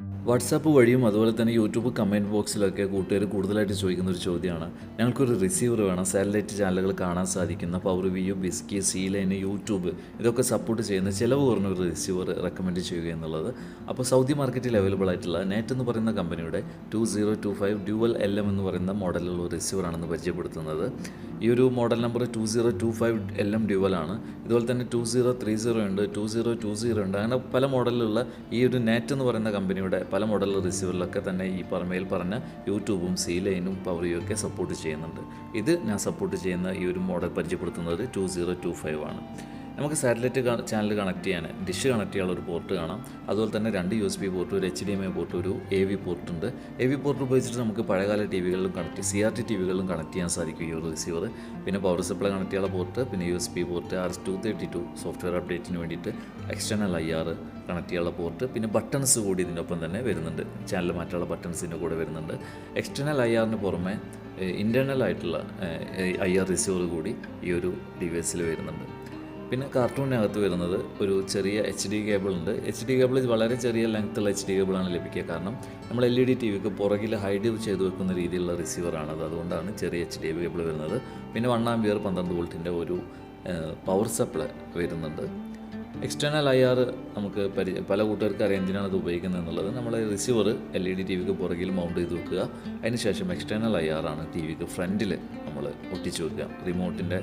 WhatsApp വഴിയും അതുപോലെ തന്നെ യൂട്യൂബ് കമൻറ്റ് ബോക്സിലൊക്കെ കൂട്ടുകാർ കൂടുതലായിട്ട് ചോദിക്കുന്ന ഒരു ചോദ്യമാണ്. ഞങ്ങൾക്കൊരു റിസീവർ വേണം, സാറ്റലൈറ്റ് ചാനലുകൾ കാണാൻ സാധിക്കുന്ന power view, ബിസ്കി, C line, YouTube ഇതൊക്കെ സപ്പോർട്ട് ചെയ്യുന്ന ചിലവ് കുറഞ്ഞ ഒരു റിസീവർ റെക്കമെൻഡ് ചെയ്യുക എന്നുള്ളത്. അപ്പോൾ സൗദി മാർക്കറ്റിൽ അവൈലബിൾ ആയിട്ടുള്ള നെറ്റ് എന്ന് പറയുന്ന കമ്പനിയുടെ 2025 ഡ്യുവൽ LM എന്ന് പറയുന്ന മോഡലുള്ള ഒരു റിസീവറാണെന്ന് പരിചയപ്പെടുത്തുന്നത്. ഈ ഒരു മോഡൽ നമ്പർ 2025 LM ഡ്യുവലാണ്. ഇതുപോലെ തന്നെ 2030 ഉണ്ട്, 2020 ഉണ്ട്, അങ്ങനെ പല മോഡലിലുള്ള ഈ ഒരു നെറ്റ് എന്ന് പറയുന്ന കമ്പനിയുടെ പല മോഡൽ റിസീവറിലൊക്കെ തന്നെ ഈ മേൽ പറഞ്ഞ യൂട്യൂബും സി ലൈനും പവറിയും ഒക്കെ സപ്പോർട്ട് ചെയ്യുന്നുണ്ട്. ഇത് ഞാൻ സപ്പോർട്ട് ചെയ്യുന്ന ഈ ഒരു മോഡൽ പരിചയപ്പെടുത്തുന്നത് 2025 ആണ്. നമുക്ക് സാറ്റലൈറ്റ് ചാനൽ കണക്ട് ചെയ്യാൻ ഡിഷ് കണക്ട് ചെയ്യാനുള്ള ഒരു പോർട്ട് കാണാം. അതുപോലെ തന്നെ 2 USB പോർട്ട്, ഒരു HDMI പോർട്ട്, ഒരു AV പോർട്ട് ഉണ്ട്. AV പോർട്ട് ഉപയോഗിച്ചിട്ട് നമുക്ക് പഴയകാല TVകളിലും CRT TVകളിലും കണക്ട് ചെയ്യാൻ സാധിക്കും ഈ ഒരു റിസീവർ. പിന്നെ പവർ സപ്ലൈ കണക്ട് ചെയ്യാനുള്ള പോർട്ട്, പിന്നെ USB പോർട്ട്, RS-232 സോഫ്റ്റ്വെയർ അപ്ഡേറ്റിന് വേണ്ടിയിട്ട് എക്സ്റ്റേണൽ IR കണക്ട് ചെയ്യാനുള്ള പോർട്ട്, പിന്നെ ബട്ടൺസ് കൂടി ഇതിൻ്റെ ഒപ്പം തന്നെ വരുന്നുണ്ട്. ചാനൽ മാറ്റാനുള്ള ബട്ടൺസിൻ്റെ കൂടെ വരുന്നുണ്ട്. എക്സ്റ്റേണൽ IRന് പുറമെ ഇൻറ്റേർണൽ ആയിട്ടുള്ള IR റിസീവർ കൂടി ഈ ഒരു ഡിവൈസിൽ വരുന്നുണ്ട്. പിന്നെ കാർട്ടൂണിനകത്ത് വരുന്നത് ഒരു ചെറിയ HD കേബിൾ ഉണ്ട്. HD കേബിൾ വളരെ ചെറിയ ലെങ്ത്തുള്ള HD കേബിളാണ് ലഭിക്കുക. കാരണം നമ്മൾ LED TVക്ക് പുറകിൽ ഹൈഡ് ചെയ്ത് വെക്കുന്ന രീതിയിലുള്ള റിസീവറാണത്. അതുകൊണ്ടാണ് ചെറിയ HD കേബിൾ വരുന്നത്. പിന്നെ 1 ആമ്പിയർ 12 വോൾട്ടിൻ്റെ ഒരു പവർ സപ്ലൈ വരുന്നുണ്ട്. എക്സ്റ്റേണൽ IR നമുക്ക് പല കൂട്ടുകാർക്ക് അറിയാം എന്തിനാണ് അത് ഉപയോഗിക്കുന്നത് എന്നുള്ളത്. നമ്മൾ റിസീവർ LED TVക്ക് പുറകിൽ മൗണ്ട് ചെയ്ത് വെക്കുക. അതിനുശേഷം എക്സ്റ്റേണൽ IR ആണ് TVക്ക് ഫ്രണ്ടിൽ നമ്മൾ ഒട്ടിച്ച് വെക്കുക. റിമോട്ടിൻ്റെ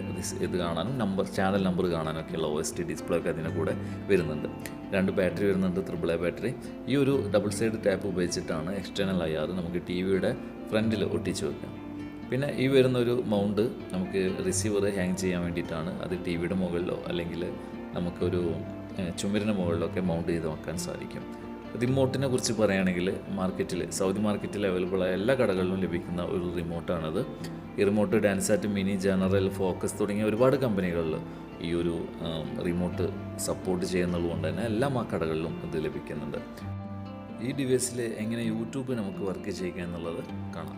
ഇത് കാണാനും ചാനൽ നമ്പർ കാണാനൊക്കെയുള്ള OST ഡിസ്പ്ലേ ഒക്കെ അതിൻ്റെ കൂടെ വരുന്നുണ്ട്. 2 ബാറ്ററി വരുന്നുണ്ട്, AAA ബാറ്ററി. ഈ ഒരു ഡബിൾ സൈഡ് ടാപ്പ് ഉപയോഗിച്ചിട്ടാണ് എക്സ്റ്റേണൽ IR നമുക്ക് TVയുടെ ഫ്രണ്ടിൽ ഒട്ടിച്ച് വെക്കുക. പിന്നെ ഈ വരുന്നൊരു മൗണ്ട് നമുക്ക് റിസീവർ ഹാങ് ചെയ്യാൻ വേണ്ടിയിട്ടാണ്. അത് TVയുടെ മുകളിലോ അല്ലെങ്കിൽ നമുക്കൊരു ചുമരിന് മുകളിലൊക്കെ മൗണ്ട് ചെയ്ത് വെക്കാൻ സാധിക്കും. റിമോട്ടിനെ കുറിച്ച് പറയുകയാണെങ്കിൽ സൗദി മാർക്കറ്റിൽ അവൈലബിളായ എല്ലാ കടകളിലും ലഭിക്കുന്ന ഒരു റിമോട്ടാണത്. ഈ റിമോട്ട് ഡാൻസാറ്റ്, മിനി, ജനറൽ, ഫോക്കസ് തുടങ്ങിയ ഒരുപാട് കമ്പനികളിൽ ഈ ഒരു റിമോട്ട് സപ്പോർട്ട് ചെയ്യുന്നത് കൊണ്ട് തന്നെ എല്ലാ കടകളിലും ഇത് ലഭിക്കുന്നുണ്ട്. ഈ ഡിവൈസിൽ എങ്ങനെ യൂട്യൂബ് നമുക്ക് വർക്ക് ചെയ്യുക എന്നുള്ളത് കാണാം.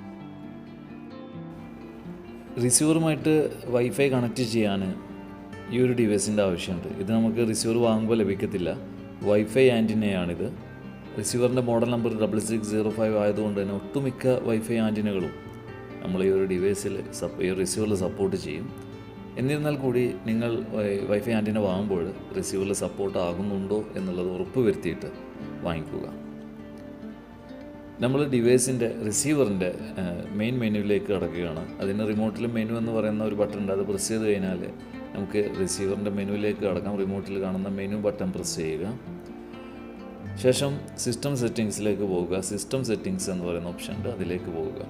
റിസീവറുമായിട്ട് വൈഫൈ കണക്ട് ചെയ്യാൻ ഈ ഒരു ഡിവൈസിൻ്റെ ആവശ്യമുണ്ട്. ഇത് നമുക്ക് റിസീവർ വാങ്ങുമ്പോൾ ലഭിക്കത്തില്ല. വൈഫൈ ആൻറ്റിനയാണിത്. റിസീവറിൻ്റെ മോഡൽ നമ്പർ 6605 ആയതുകൊണ്ട് തന്നെ ഒട്ടുമിക്ക വൈഫൈ ആൻറ്റിനകളും നമ്മൾ ഈ ഒരു ഡിവൈസിൽ ഈ റിസീവറിൽ സപ്പോർട്ട് ചെയ്യും. എന്നിരുന്നാൽ കൂടി നിങ്ങൾ വൈഫൈ ആൻറ്റിന വാങ്ങുമ്പോൾ റിസീവറിൽ സപ്പോർട്ട് ആകുന്നുണ്ടോ എന്നുള്ളത് ഉറപ്പ് വരുത്തിയിട്ട് വാങ്ങിക്കുക. നമ്മൾ ഡിവൈസിൻ്റെ റിസീവറിൻ്റെ മെയിൻ മെനുവിലേക്ക് കടക്കുകയാണ്. അതിന് റിമോട്ടിൽ മെനു എന്ന് പറയുന്ന ഒരു ബട്ടൺ ഉണ്ട്. അത് പ്രസ് ചെയ്ത് കഴിഞ്ഞാൽ നമുക്ക് റിസീവറിൻ്റെ മെനുവിലേക്ക് കടക്കാം. റിമോട്ടിൽ കാണുന്ന മെനു ബട്ടൺ പ്രസ് ചെയ്യുക. ശേഷം സിസ്റ്റം സെറ്റിങ്സിലേക്ക് പോവുക. സിസ്റ്റം സെറ്റിങ്സ് എന്ന് പറയുന്ന ഓപ്ഷൻ ഉണ്ട്, അതിലേക്ക് പോവുക.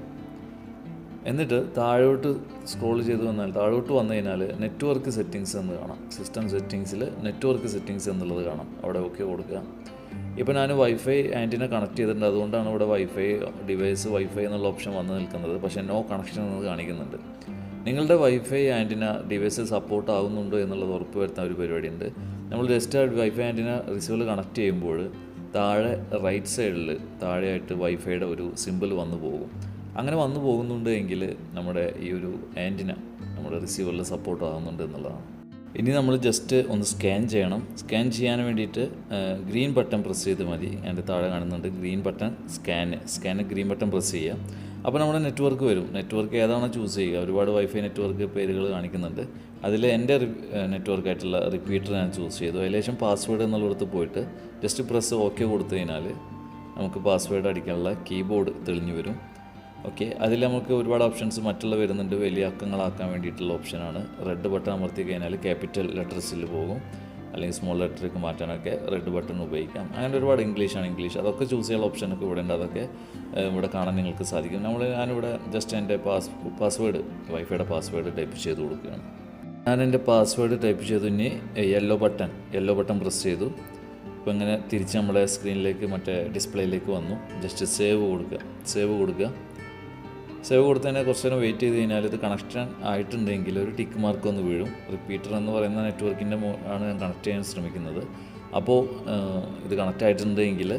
എന്നിട്ട് താഴോട്ട് സ്ക്രോൾ ചെയ്ത് വന്നാൽ താഴോട്ട് വന്നു കഴിഞ്ഞാൽ നെറ്റ്വർക്ക് സെറ്റിങ്സ് എന്ന് കാണാം. സിസ്റ്റം സെറ്റിങ്സിൽ നെറ്റ്വർക്ക് സെറ്റിങ്സ് എന്നുള്ളത് കാണാം. അവിടെ ഓക്കെ കൊടുക്കുക. ഇപ്പോൾ ഞാൻ വൈഫൈ ആൻറ്റിന കണക്ട് ചെയ്തിട്ടുണ്ട്, അതുകൊണ്ടാണ് ഇവിടെ വൈഫൈ എന്നുള്ള ഓപ്ഷൻ വന്ന് നിൽക്കുന്നത്. പക്ഷേ നോ കണക്ഷൻ എന്നത് കാണിക്കുന്നുണ്ട്. നിങ്ങളുടെ വൈഫൈ ആൻറ്റിന ഡിവൈസ് സപ്പോർട്ട് ആകുന്നുണ്ടോ എന്നുള്ളത് ഉറപ്പ് വരുത്താൻ ഒരു പരിപാടിയുണ്ട്. നമ്മൾ just wifi antenna receiver connect ചെയ്യുമ്പോൾ താഴെ റൈറ്റ് സൈഡിൽ താഴെയായിട്ട് വൈഫൈയുടെ ഒരു സിമ്പിൾ വന്നു പോകും. അങ്ങനെ വന്നു പോകുന്നുണ്ട് എങ്കിൽ നമ്മുടെ ഈ ഒരു ആൻറ്റിന നമ്മുടെ റിസീവറിൽ സപ്പോർട്ട് ആകുന്നുണ്ട് എന്നുള്ളതാണ്. ഇനി നമ്മൾ ജസ്റ്റ് ഒന്ന് സ്കാൻ ചെയ്യണം. സ്കാൻ ചെയ്യാൻ വേണ്ടിയിട്ട് ഗ്രീൻ ബട്ടൺ പ്രസ് ചെയ്ത് മതി. അതിൻ്റെ താഴെ കാണുന്നുണ്ട് green button, scan green button press ചെയ്യുക. അപ്പോൾ നമ്മുടെ നെറ്റ്വർക്ക് വരും. നെറ്റ്വർക്ക് ഏതാണോ ചൂസ് ചെയ്യുക. ഒരുപാട് വൈഫൈ നെറ്റ്വർക്ക് പേരുകൾ കാണിക്കുന്നുണ്ട്. അതിൽ എൻ്റെ നെറ്റ്വർക്കായിട്ടുള്ള റിപ്പീറ്റർ ഞാൻ ചൂസ് ചെയ്തു. അതിലേശം പാസ്വേഡ് എന്നുള്ളിടത്ത് പോയിട്ട് ജസ്റ്റ് പ്രസ് ഓക്കെ കൊടുത്തു കഴിഞ്ഞാൽ നമുക്ക് പാസ്വേഡ് അടിക്കാനുള്ള കീബോർഡ് തെളിഞ്ഞു വരും. ഓക്കെ, അതിൽ നമുക്ക് ഒരുപാട് ഓപ്ഷൻസ് മറ്റുള്ള വരുന്നുണ്ട്. വലിയ അക്കങ്ങളാക്കാൻ വേണ്ടിയിട്ടുള്ള ഓപ്ഷനാണ്. റെഡ് ബട്ടൺ അമർത്തി കഴിഞ്ഞാൽ ക്യാപിറ്റൽ ലെറ്റേഴ്സിൽ പോകും, അല്ലെങ്കിൽ സ്മോൾ ലെറ്ററിലേക്ക് മാറ്റാനൊക്കെ റെഡ് ബട്ടൺ ഉപയോഗിക്കാം. അങ്ങനെ ഒരുപാട് ഇംഗ്ലീഷ് അതൊക്കെ ചൂസ് ചെയ്യാനുള്ള ഓപ്ഷനൊക്കെ ഇവിടെ ഉണ്ട്. അതൊക്കെ ഇവിടെ കാണാൻ നിങ്ങൾക്ക് സാധിക്കും. ഞാനിവിടെ ജസ്റ്റ് എൻ്റെ പാസ്വേഡ് വൈഫൈയുടെ പാസ്വേഡ് ടൈപ്പ് ചെയ്ത് കൊടുക്കുകയാണ്. ഞാൻ എൻ്റെ പാസ്വേഡ് ടൈപ്പ് ചെയ്തു. ഇനി യെല്ലോ ബട്ടൺ പ്രസ് ചെയ്തു. ഇപ്പോൾ ഇങ്ങനെ തിരിച്ച് നമ്മുടെ സ്ക്രീനിലേക്ക് മറ്റേ ഡിസ്പ്ലേയിലേക്ക് വന്നു. ജസ്റ്റ് സേവ് കൊടുക്കുക. സേവ് കൊടുത്തതിനെ കുറച്ച് നേരം വെയിറ്റ് ചെയ്ത് കഴിഞ്ഞാൽ ഇത് കണക്ഷൻ ആയിട്ടുണ്ടെങ്കിൽ ഒരു ടിക്ക് മാർക്ക് ഒന്ന് വീഴും. റിപ്പീറ്റർ എന്ന് പറയുന്ന നെറ്റ്വർക്കിൻ്റെ ആണ് ഞാൻ കണക്ട് ചെയ്യാൻ ശ്രമിക്കുന്നത്. അപ്പോൾ ഇത് കണക്റ്റ് ആയിട്ടുണ്ടെങ്കിൽ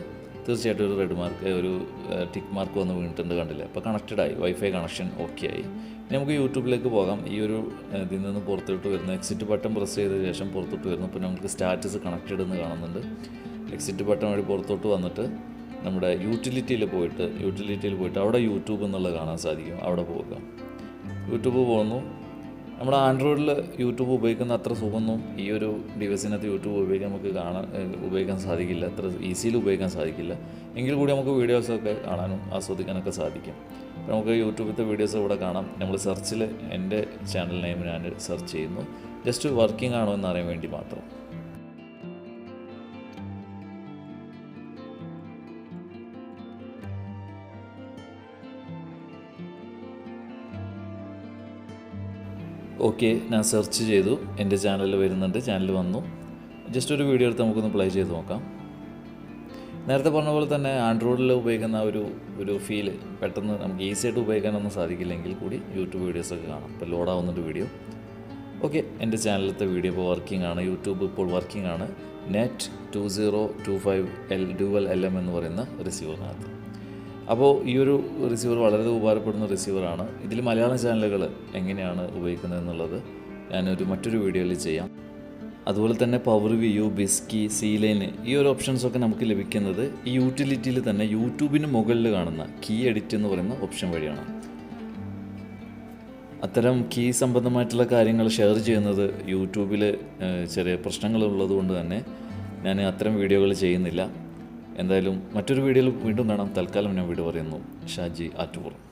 തീർച്ചയായിട്ടും ഒരു റെഡ് മാർക്ക്, ഒരു ടിക്ക് മാർക്ക് വന്ന് വീണിട്ടുണ്ട്, കണ്ടില്ലേ? അപ്പോൾ കണക്റ്റഡായി, വൈഫൈ കണക്ഷൻ ഓക്കെ ആയി. ഇനി നമുക്ക് യൂട്യൂബിലേക്ക് പോകാം. ഈ ഒരു ഇതിൽ നിന്ന് പുറത്തോട്ട് വരുന്ന എക്സിറ്റ് ബട്ടൺ പ്രസ് ചെയ്ത ശേഷം പുറത്തോട്ട് വരുന്നു. ഇപ്പോൾ നമുക്ക് സ്റ്റാറ്റസ് കണക്റ്റഡ് എന്ന് കാണുന്നുണ്ട്. എക്സിറ്റ് ബട്ടൺ വഴി പുറത്തോട്ട് വന്നിട്ട് നമ്മുടെ യൂട്ടിലിറ്റിയിൽ പോയിട്ട് അവിടെ യൂട്യൂബ് എന്നുള്ളത് കാണാൻ സാധിക്കും. അവിടെ പോകുക, യൂട്യൂബ് പോകുന്നു. നമ്മുടെ ആൻഡ്രോയിഡിൽ യൂട്യൂബ് ഉപയോഗിക്കുന്ന അത്ര സുഖമൊന്നും ഈ ഒരു ഡിവൈസിനകത്ത് യൂട്യൂബ് ഉപയോഗിക്കാൻ സാധിക്കില്ല, അത്ര ഈസിയിൽ ഉപയോഗിക്കാൻ സാധിക്കില്ല. എങ്കിൽ കൂടി നമുക്ക് വീഡിയോസൊക്കെ കാണാനും ആസ്വദിക്കാനൊക്കെ സാധിക്കും. അപ്പോൾ നമുക്ക് യൂട്യൂബിലത്തെ വീഡിയോസ് ഇവിടെ കാണാം. നമ്മൾ സെർച്ചിൽ എൻ്റെ ചാനൽ നെയിം ഞാൻ സെർച്ച് ചെയ്യുന്നു, ജസ്റ്റ് വർക്കിംഗ് ആണോ എന്നറിയാൻ വേണ്ടി മാത്രം. ഓക്കെ, ഞാൻ സെർച്ച് ചെയ്തു, എൻ്റെ ചാനലിൽ വരുന്നുണ്ട്, ചാനൽ വന്നു. ജസ്റ്റ് ഒരു വീഡിയോ എടുത്ത് നമുക്കൊന്ന് പ്ലേ ചെയ്ത് നോക്കാം. നേരത്തെ പറഞ്ഞ പോലെ തന്നെ ആൻഡ്രോയിഡിൽ ഉപയോഗിക്കുന്ന ഒരു ഫീല് പെട്ടെന്ന് നമുക്ക് ഈസി ആയിട്ട് ഉപയോഗിക്കാനൊന്നും സാധിക്കില്ലെങ്കിൽ കൂടി യൂട്യൂബ് വീഡിയോസൊക്കെ കാണാം. ഇപ്പോൾ ലോഡാവുന്നുണ്ട് വീഡിയോ. ഓക്കെ, എൻ്റെ ചാനലിലത്തെ വീഡിയോ ഇപ്പോൾ വർക്കിംഗ് ആണ്, യൂട്യൂബ് ഇപ്പോൾ വർക്കിംഗ് ആണ്. നെറ്റ് 2025 ഡ്യുവൽ LM എന്ന് പറയുന്ന റിസീവറിനകത്ത്. അപ്പോൾ ഈ ഒരു റിസീവർ വളരെ ഉപകാരപ്പെടുന്ന റിസീവറാണ്. ഇതിൽ മലയാളം ചാനലുകൾ എങ്ങനെയാണ് ഉപയോഗിക്കുന്നത് എന്നുള്ളത് ഞാനൊരു മറ്റൊരു വീഡിയോയിൽ ചെയ്യാം. അതുപോലെ തന്നെ പവർ വ്യൂ, ബിസ്കി, സി ലൈൻ ഈ ഒരു ഓപ്ഷൻസൊക്കെ നമുക്ക് ലഭിക്കുന്നത് ഈ യൂട്ടിലിറ്റിയിൽ തന്നെ യൂട്യൂബിന് മുകളിൽ കാണുന്ന കീ എഡിറ്റ് എന്ന് പറയുന്ന ഓപ്ഷൻ വഴിയാണ്. അത്തരം കീ സംബന്ധമായിട്ടുള്ള കാര്യങ്ങൾ ഷെയർ ചെയ്യുന്നത് യൂട്യൂബിൽ ചെറിയ പ്രശ്നങ്ങളുള്ളത് കൊണ്ട് തന്നെ ഞാൻ അത്തരം വീഡിയോകൾ ചെയ്യുന്നില്ല. എന്തായാലും മറ്റൊരു വീഡിയോയിൽ വീണ്ടും കാണാം. തൽക്കാലം ഞാൻ വീഡിയോ പറയുന്നു. ഷാജി ആറ്റുപുറം.